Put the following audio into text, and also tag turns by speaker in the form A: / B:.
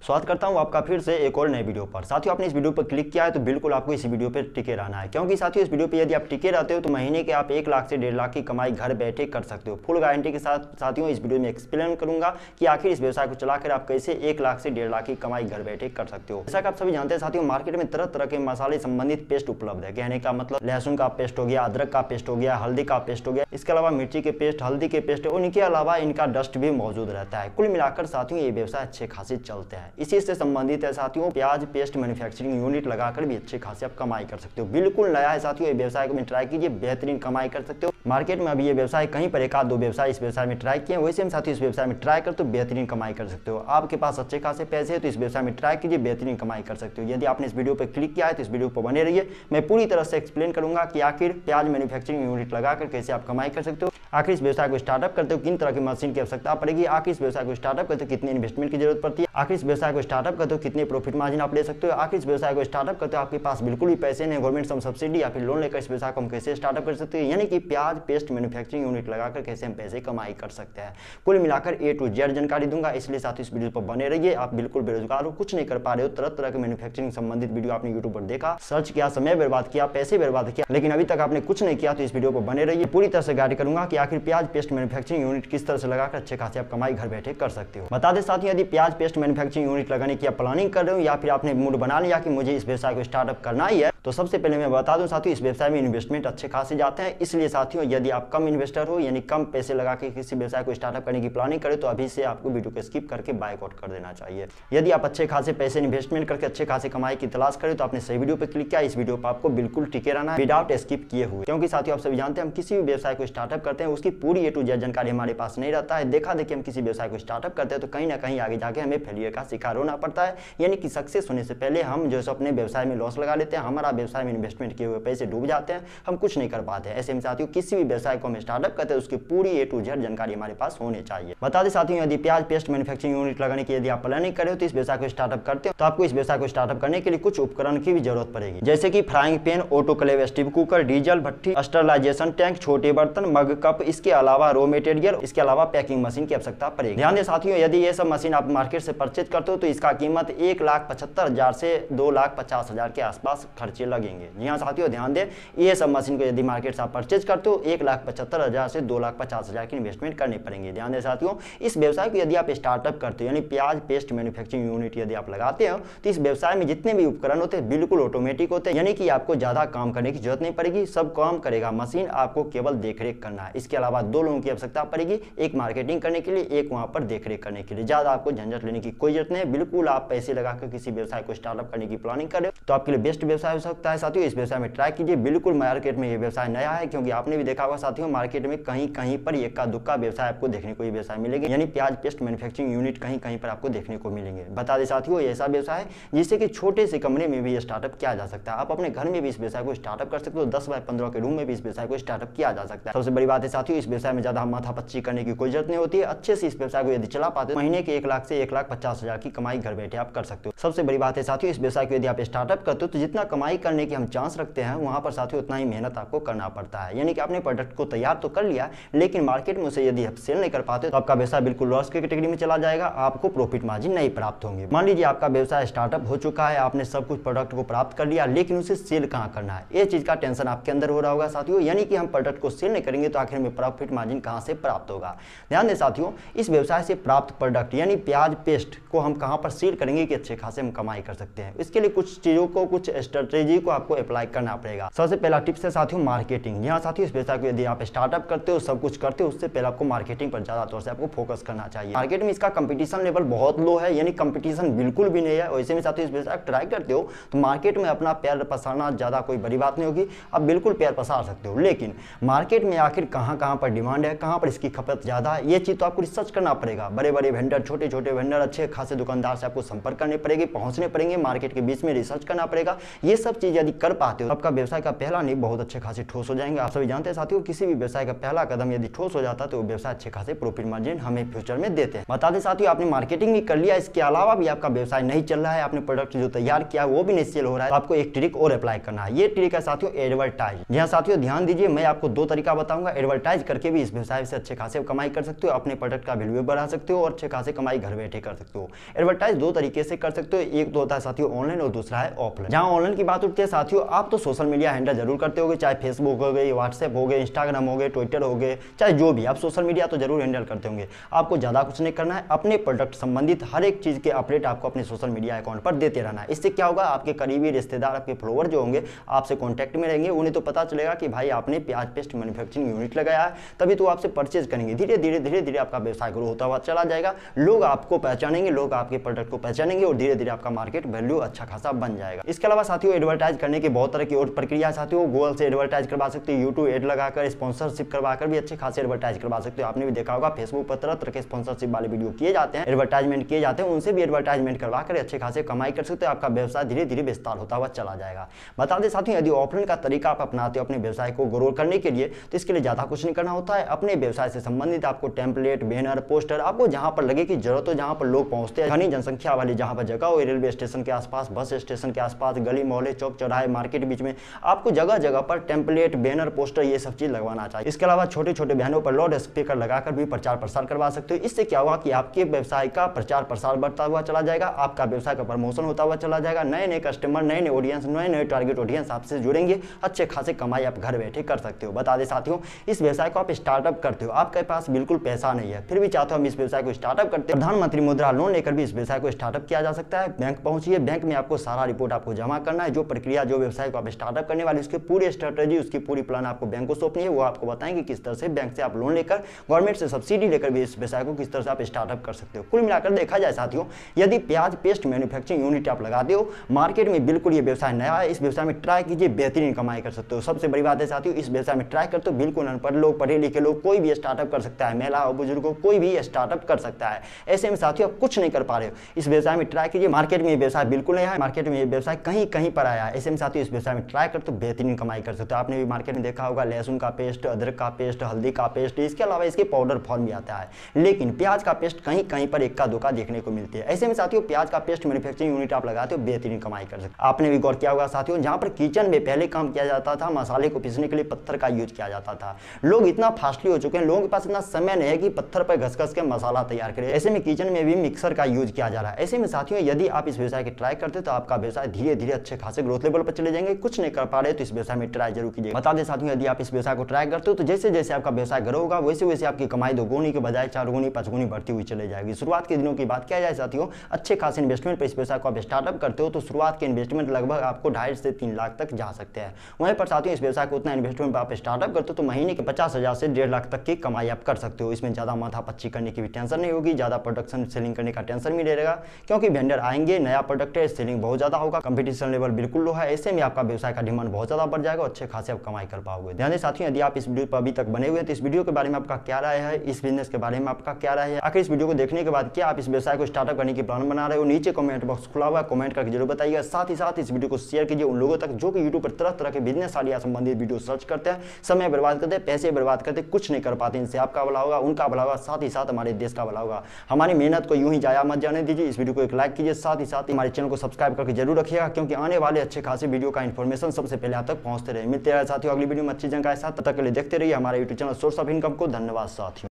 A: स्वागत करता हूं आपका फिर से एक और नए वीडियो पर। साथियों, आपने इस वीडियो पर क्लिक किया है तो बिल्कुल आपको इस वीडियो पर टिके रहना है, क्योंकि साथियों इस वीडियो पे यदि आप टिके रहते हो तो महीने के आप 1 लाख से 1.5 लाख की कमाई घर बैठे कर सकते हो। फुल गारंटी के साथ साथियों इस वीडियो में एक्सप्लेन करूंगा कि आखिर इस व्यवसाय को चलाकर आप कैसे 1 लाख से 1.5 लाख की कमाई घर बैठे कर सकते हो। जैसा कि आप सभी जानते हैं साथियों, मार्केट में तरह तरह के मसाले संबंधित पेस्ट उपलब्ध है। कहने का मतलब लहसुन का पेस्ट हो गया, अदरक का पेस्ट हो गया, हल्दी का पेस्ट हो गया, इसके अलावा मिर्ची के पेस्ट, हल्दी के पेस्ट और इनके अलावा इनका डस्ट भी मौजूद रहता है। कुल मिलाकर साथियों ये व्यवसाय अच्छे खासे चलते हैं। इसी से संबंधित है साथियों प्याज पेस्ट मैन्युफैक्चरिंग यूनिट लगाकर भी अच्छे खासे आप कमाई कर सकते हो। बिल्कुल नया है साथियों, ये व्यवसाय को ट्राई कीजिए, बेहतरीन कमाई कर सकते हो। मार्केट में अभी ये व्यवसाय कहीं पर 1 आध 2 व्यवसाय इस व्यवसाय में ट्राई किए, वैसे हम साथियों इस व्यवसाय में ट्राई कर तो बेहतरीन कमाई कर सकते हो। आपके पास अच्छे खासे पैसे हैं तो इस व्यवसाय में ट्राई कीजिए, बेहतरीन कमाई कर सकते हो। यदि आपने इस वीडियो पर क्लिक किया है तो इस वीडियो पर बने रहिए, मैं पूरी तरह से एक्सप्लेन करूंगा कि आखिर प्याज मैन्युफैक्चरिंग यूनिट लगाकर कैसे आप कमाई कर सकते हो। आखिर इस व्यवसाय को स्टार्टअप करते हो किन तरह की मशीन की आवश्यकता पड़ेगी, आखिर इस व्यवसाय को स्टार्टअप करते हो कितनी इन्वेस्टमेंट की जरूरत पड़ती है, आखिर इस व्यवसाय को स्टार्टअप करते हो कितने प्रॉफिट मार्जिन आप ले सकते हो, आखिर इस व्यवसाय को स्टार्टअप करते हो आपके पास बिल्कुल भी पैसे नहीं, गवर्नमेंट से सब्सिडी या फिर लोन लेकर इस व्यवसाय को हम कैसे स्टार्टअप कर सकते हैं, यानी कि प्याज पेस्ट मैन्युफैक्चरिंग यूनिट लगाकर कैसे हम पैसे कमाई कर सकते हैं। कुल मिलाकर A to Z जानकारी दूंगा, इसलिए साथ इस वीडियो पर बने रहिए। आप बिल्कुल बेरोजगार हो, कुछ नहीं कर पा रहे हो, तरह तरह के मैन्युफैक्चरिंग संबंधित वीडियो आपने यूट्यूब पर देखा, सर्च किया, समय बर्बाद किया, पैसे बर्बाद किया, लेकिन अभी तक आपने कुछ नहीं किया तो इस वीडियो पर बने रहिए। पूरी तरह से गाइड करूंगा कि आखिर प्याज पेस्ट मैन्युफैक्चरिंग यूनिट किस तरह से लगाकर अच्छे खासे आप कमाई घर बैठे कर सकते हो। बता दें साथियों, यदि प्याज पेस्ट मैन्युफैक्चरिंग यूनिट लगाने की आप प्लानिंग कर रहे हो या फिर आपने मूड बना लिया कि मुझे इस व्यवसाय को स्टार्टअप करना ही है, तो सबसे पहले मैं बता दूं साथियों इस व्यवसाय में इन्वेस्टमेंट अच्छे खासे जाते हैं। इसलिए साथियों यदि आप कम इन्वेस्टर हो, यानी कम पैसे लगा के किसी व्यवसाय को स्टार्टअप करने की प्लानिंग करें तो अभी से आपको वीडियो को स्किप करके बायकआउट कर देना चाहिए। यदि आप अच्छे खासे पैसे इन्वेस्टमेंट करके अच्छे खासे कमाई की तलाश करें तो आपने सही वीडियो पर क्लिक किया। इस वीडियो पर आपको बिल्कुल टिके रहना है विदाउट स्किप किए हुए, क्योंकि साथियों आप सभी जानते हैं हम किसी भी व्यवसाय को स्टार्टअप करते हैं उसकी पूरी A to Z जानकारी हमारे पास नहीं रहता है। देखा देखिए हम किसी व्यवसाय को स्टार्टअप करते हैं तो कहीं ना कहीं आगे जाके हमें फेलियर का शिकार होना पड़ता है, यानी कि सक्सेस होने से पहले हम जो अपने व्यवसाय में लॉस लगा लेते हैं, हमारा व्यवसाय में इन्वेस्टमेंट किए हुए पैसे डूब जाते हैं, हम कुछ नहीं कर पाते हैं। ऐसे में साथियों किसी भी व्यवसाय को हम स्टार्टअप करते हैं उसकी पूरी A to Z जानकारी हमारे पास होनी चाहिए। बता दें साथियों यदि प्याज पेस्ट मैन्युफैक्चरिंग यूनिट लगाने की यदि आप प्लानिंग करें तो इस व्यवसाय को स्टार्टअप करते हो तो आपको इस व्यवसाय को स्टार्टअप करने के लिए कुछ उपकरण की भी जरूरत पड़ेगी, जैसे कि frying pan, autoclave steam cooker, diesel भट्टी, स्टरलाइजेशन टैंक, छोटे बर्तन, मग कप, इसके अलावा रॉ मटेरियल, इसके अलावा पैकिंग मशीन की आवश्यकता पड़ेगी। ध्यान दें साथियों यदि ये सब मशीन आप मार्केट से परचेज करते हो तो इसका कीमत 1,75,000 से 2,50,000 के आसपास खर्चे लगेंगे। जी हाँ साथियों ध्यान दें, ये सब मशीन को यदि मार्केट से आप परचेज करते हो 1,75,000 से 2,50,000 की इन्वेस्टमेंट करनी पड़ेंगे। ध्यान दें साथियों इस व्यवसाय को यदि आप स्टार्टअप करते हो यानी प्याज पेस्ट मैन्युफैक्चरिंग यूनिट यदि आप लगाते हो तो इस व्यवसाय में जितने भी उपकरण होते हैं बिल्कुल ऑटोमेटिक होते हैं, यानी कि आपको ज्यादा काम करने की जरूरत नहीं पड़ेगी, सब काम करेगा मशीन, आपको केवल देखरेख करना है। इसके अलावा 2 लोगों की आवश्यकता पड़ेगी, एक मार्केटिंग करने के लिए, एक वहां पर देखरेख करने के लिए। ज्यादा आपको झंझट लेने की कोई जरूरत नहीं है। बिल्कुल आप पैसे लगाकर किसी व्यवसाय को स्टार्टअप करने की प्लानिंग कर रहे हो तो आपके लिए बेस्ट व्यवसाय हो सकता है। साथियों इस व्यवसाय में ट्राई कीजिए, बिल्कुल मार्केट में ये व्यवसाय नया है, क्योंकि आपने भी देखा होगा साथियों मार्केट में कहीं कहीं पर इक्का दुक्का व्यवसाय आपको देखने को ये व्यवसाय मिलेंगे, यानी प्याज पेस्ट मैन्युफैक्चरिंग यूनिट कहीं कहीं पर आपको देखने को मिलेंगे। बता दें साथियों ये ऐसा व्यवसाय है जिससे कि छोटे से कमरे में भी स्टार्टअप किया जा सकता है। आप अपने घर में भी इस व्यवसाय को स्टार्टअप कर सकते हो, 10 बाय 15 के रूम में भी इस व्यवसाय को स्टार्टअप किया जा सकता है। सबसे बड़ी बात है साथियों इस व्यवसाय में ज्यादा माथापच्ची करने की कोई जरूरत नहीं होती है। अच्छे से इस व्यवसाय को यदि चला पाते हो महीने के 1 लाख से 1,50,000 की कमाई घर बैठे आप कर सकते हो। सबसे बड़ी बात है साथियों इस व्यवसाय को यदि आप स्टार्टअप करते हो तो जितना कमाई करने की हम चांस रखते हैं वहां पर साथियों उतना ही मेहनत आपको करना पड़ता है, यानी कि आपने प्रोडक्ट को तैयार तो कर लिया लेकिन मार्केट में उसे यदि आप सेल नहीं कर पाते तो आपका व्यवसाय बिल्कुल लॉस की कैटेगरी में चला जाएगा, आपको प्रॉफिट मार्जिन नहीं प्राप्त होंगे। मान लीजिए आपका व्यवसाय स्टार्टअप हो चुका है, आपने सब कुछ प्रोडक्ट को प्राप्त कर लिया लेकिन उसे सेल कहां करना है, ये चीज का टेंशन आपके अंदर हो रहा होगा साथियों, यानी कि हम प्रोडक्ट को सेल नहीं करेंगे तो आखिर में प्रॉफिट मार्जिन कहां से प्राप्त होगा। ध्यान दें साथियों इस व्यवसाय से प्राप्त प्रोडक्ट यानी प्याज पेस्ट को हम कहां पर सेल करेंगे कि अच्छे खासे हम कमाई कर सकते हैं। इसके लिए कुछ चीजों को, कुछ स्ट्रेटेजी को आपको अप्लाई करना पड़ेगा। सबसे पहला टिप्स है साथियों मार्केटिंग। यहाँ साथियों इस व्यवसाय को यदि आप स्टार्टअप करते हो, सब कुछ करते हो, उससे पहले आपको मार्केटिंग पर ज्यादा तौर से आपको फोकस करना चाहिए। मार्केट में इसका कंपटीशन लेवल बहुत लो है, यानी कंपटीशन बिल्कुल भी नहीं है। वैसे में साथियों इस व्यवसाय ट्राई करते हो तो मार्केट में अपना पैर पसारना ज्यादा कोई बड़ी बात नहीं होगी, आप बिल्कुल पैर पसार सकते हो। लेकिन मार्केट में आखिर कहां पर डिमांड है, कहां पर इसकी खपत ज्यादा है, ये चीज तो आपको रिसर्च करना पड़ेगा। बड़े बड़े वेंडर, छोटे छोटे वेंडर, अच्छे खासे दुकानदार से आपको संपर्क करने पड़ेंगे, पहुंचने पड़ेंगे, मार्केट के बीच में रिसर्च करना पड़ेगा। ये सब सब चीज यदि कर पाते हो आपका व्यवसाय का पहला नींव बहुत अच्छे खासे ठोस हो जाएंगे। आप सभी जानते हैं साथियों, किसी भी व्यवसाय का पहला कदम यदि ठोस हो जाता है तो व्यवसाय अच्छे खासे प्रॉफिट मार्जिन हमें फ्यूचर में देते हैं। बता दें साथियों, आपने मार्केटिंग भी कर लिया, इसके अलावा भी आपका व्यवसाय नहीं चल रहा है, आपने प्रोडक्ट जो तैयार किया वो भी नहीं सेल हो रहा है, तो आपको एक ट्रिक और अप्लाई करना है। ये ट्रिक है साथियों एडवर्टाइज। जी हाँ साथियों, ध्यान दीजिए, मैं आपको दो तरीका बताऊंगा। एडवर्टाइज करके भी इस व्यवसाय से अच्छे खासे कमाई कर सकते हो, अपने प्रोडक्ट का वैल्यू बढ़ा सकते हो और अच्छे खासे कमाई घर बैठे कर सकते हो। एडवर्टाइज दो तरीके से कर सकते हो, एक तो होता है साथियों ऑनलाइन और दूसरा है ऑफलाइन। जहां ऑनलाइन की बात उठती है साथियों, आप तो सोशल मीडिया हैंडल जरूर करते होगे, चाहे फेसबुक हो गए, व्हाट्सएप हो गए, इंस्टाग्राम हो गए, ट्विटर हो गए, चाहे जो भी, आप सोशल मीडिया तो जरूर हैंडल करते होंगे। आपको ज्यादा कुछ नहीं करना है, अपने प्रोडक्ट संबंधित हर एक चीज के अपडेट आपको अपने सोशल मीडिया अकाउंट पर देते रहना है। इससे क्या होगा, आपके करीबी रिश्तेदार, आपके फॉलोअर जो होंगे आपसे कॉन्टैक्ट में रहेंगे, उन्हें तो पता चलेगा कि भाई आपने प्याज पेस्ट मैन्युफैक्चरिंग यूनिट लगाया है, तभी तो आपसे परचेज करेंगे। धीरे धीरे आपका व्यवसाय ग्रो होता हुआ चला जाएगा, लोग आपको पहचानेंगे, लोग आपके प्रोडक्ट को पहचानेंगे और धीरे धीरे आपका मार्केट वैल्यू अच्छा खासा बन जाएगा। इसके अलावा साथियों एडवर्टाइज करने की बहुत तरह की और प्रक्रिया है साथियों। गूगल से एडवर्टाइज करवा सकते हो, यूट्यूब एड लगाकर, स्पॉन्सरशिप करवाकर भी अच्छे खासे एडवर्टाइज करवा सकते हो। आपने भी देखा होगा फेसबुक पर तरह तरह के स्पॉन्सरशिप वाले वीडियो किए जाते हैं, एडवर्टाइजमेंट किए जाते हैं, उनसे भी एडवर्टाइजमेंट करवा कर अच्छे खासे कमाई कर सकते हो। आपका व्यवसाय धीरे धीरे विस्तार होता हुआ चला जाएगा। बता दें साथियों, यदि ऑफलाइन का तरीका आप अपनाते हो अपने व्यवसाय को ग्रो करने के लिए, तो इसके लिए ज्यादा कुछ नहीं करना होता है। अपने व्यवसाय से संबंधित आपको टेम्पलेट, बैनर, पोस्टर, आपको जहां पर लगे कि जरूरत हो, जहां पर लोग पहुंचते हैं, घनी जनसंख्या वाली जहां पर जगह हो, रेलवे स्टेशन के आसपास, बस स्टेशन के आसपास, गली मोहल्ले, चौक चौराहे, मार्केट बीच में, आपको जगह जगह पर टेम्पलेट, बैनर, पोस्टर ये सब चीज लगवाना चाहिए। इसके अलावा छोटे छोटे बहनों पर लाउड स्पीकर लगाकर भी प्रचार प्रसार करवा सकते हो। इससे क्या होगा कि आपके व्यवसाय का प्रचार प्रसार बढ़ता हुआ चला जाएगा, आपका व्यवसाय का प्रमोशन होता हुआ चला जाएगा, नए नए कस्टमर, नए नए ऑडियंस, नए नए टारगेट ऑडियंस आपसे जुड़ेंगे, अच्छे खासे कमाई आप घर बैठे कर सकते हो। बता दें साथियों, इस व्यवसाय को आप स्टार्टअप करते हो, आपके पास बिल्कुल पैसा नहीं है, फिर भी चाहते हो हम इस व्यवसाय को स्टार्टअप करते हैं, प्रधानमंत्री मुद्रा लोन लेकर भी इस व्यवसाय को स्टार्टअप किया जा सकता है। बैंक पहुंचिए, बैंक में आपको सारा रिपोर्ट आपको जमा करना है, जो प्रक्रिया, जो व्यवसाय को आप स्टार्टअप करने वाले उसकी पूरी स्ट्रेटेजी, उसकी पूरी प्लान आपको बैंक को सौंपनी है। वो आपको बताएंगे किस तरह से बैंक से आप लोन लेकर, गवर्नमेंट से सब्सिडी लेकर भी इस व्यवसाय को किस तरह से आप स्टार्टअप कर सकते हो। कुल मिलाकर देखा जाए साथियों, यदि प्याज पेस्ट मैन्युफैक्चरिंग यूनिट आप लगाते हो, मार्केट में बिल्कुल ये व्यवसाय नया है, इस व्यवसाय में ट्राई कीजिए, बेहतरीन कमाई कर सकते हो। सबसे बड़ी बात है साथियों, इस व्यवसाय में ट्राई करते हो, बिल्कुल अनपढ़ लोग, पढ़े लिखे लोग, कोई भी स्टार्टअप कर सकता है, महिला और बुजुर्गों कोई भी स्टार्टअप कर सकता है। ऐसे में साथियों आप कुछ नहीं कर पा रहे हो, इस व्यवसाय में ट्राई कीजिए। मार्केट में ये व्यवसाय बिल्कुल नया है, मार्केट में ये व्यवसाय कहीं कहीं पर आया है। ऐसे में साथियों इस व्यवसाय में ट्राई करते हो, बेहतरीन कमाई कर सकते हो। आपने भी मार्केट में देखा होगा लहसुन का पेस्ट, अदरक का पेस्ट, हल्दी का पेस्ट, इसके अलावा इसके पाउडर फॉर्म भी आता है, लेकिन प्याज का पेस्ट कहीं कहीं पर इक्का दुक्का देखने को मिलती है। ऐसे में साथियों प्याज का पेस्ट मैन्युफैक्चरिंग यूनिट आप लगाते हो, बेहतरीन कमाई कर सकते हो। आपने भी गौर किया होगा साथियों, जहां पर किचन में पहले काम किया जाता था, मसाले को पीसने के लिए पत्थर का यूज किया जाता था। लोग इतना फास्टली हो चुके हैं, लोगों के पास इतना समय नहीं है कि पत्थर पर घस घस के मसाला तैयार करें। ऐसे में किचन में भी मिक्सर का यूज किया जा रहा है। ऐसे में साथियों यदि आप इस व्यवसाय की ट्राई करते तो आपका व्यवसाय धीरे धीरे अच्छे खासे ग्रोथ लेवल पर चले जाएंगे। कुछ नहीं कर पा रहे तो इस व्यवसाय में ट्राई जरूर कीजिए। बता दें साथियों, यदि आप इस व्यवसाय को ट्राई करते हो तो जैसे जैसे आपका व्यवसाय ग्रो होगा, वैसे वैसे आपकी कमाई दोगुनी के बजाय चारगुनी पांचगुनी बढ़ती हुई चले जाएगी। शुरुआत के दिनों की बात किया जाए साथियों, अच्छे खासे इन्वेस्टमेंट पर इस व्यवसाय को आप स्टार्टअप करते हो तो शुरुआत के इन्वेस्टमेंट लगभग आपको 2.5 से 3 लाख तक जा सकते हैं। वहीं पर साथियों इस व्यवसाय को उतना इन्वेस्टमेंट पर आप स्टार्टअप करते हो तो महीने के 50,000 से 1.5 लाख तक की कमाई आप कर सकते हो। इसमें ज्यादा माथापच्ची करने की भी टेंशन नहीं होगी, ज्यादा प्रोडक्शन सेलिंग करने का टेंशन भी नहीं रहेगा, क्योंकि वेंडर आएंगे, नया प्रोडक्ट है, सेलिंग बहुत ज्यादा होगा, कंपटीशन लेवल बिल्कुल लो है। ऐसे में आपका व्यवसाय का डिमांड बहुत ज्यादा बढ़ जाएगा, अच्छे खासे आप कमाई कर पाओगे। ध्यान दें साथियों, यदि आप इस वीडियो पर अभी तक बने हुए हैं तो इस वीडियो के बारे में आपका क्या राय है, इस बिजनेस के बारे में आपका क्या राय है, आखिर इस वीडियो को देखने के बाद क्या आप इस व्यवसाय को स्टार्टअप करने की प्लान बना रहे हो, नीचे कमेंट बॉक्स खुला हुआ है, कमेंट करके जरूर बताइएगा। साथ ही साथ इस वीडियो को शेयर कीजिए उन लोगों तक जो कि यूट्यूब पर तरह तरह के बिजनेस आइडिया संबंधित वीडियो सर्च करते हैं, समय बर्बाद करते हैं, पैसे बर्बाद करते हैं, कुछ नहीं कर पाते। इनसे आपका भला होगा, उनका भला होगा, साथ ही साथ हमारे देश का भला होगा। हमारी मेहनत को यूं ही जाया मत जाने दीजिए। इस वीडियो को एक लाइक कीजिए, साथ ही साथ हमारे चैनल को सब्सक्राइब करके जरूर रखिएगा, क्योंकि आने वाले अच्छे खासे वीडियो का इन्फॉर्मेशन सबसे पहले आप तक पहुंचते रहे। मिलते हैं साथियों अगली वीडियो में अच्छी जानकारी के साथ, तब तक के लिए देखते रहिए हमारे YouTube channel source of income को। धन्यवाद साथियों।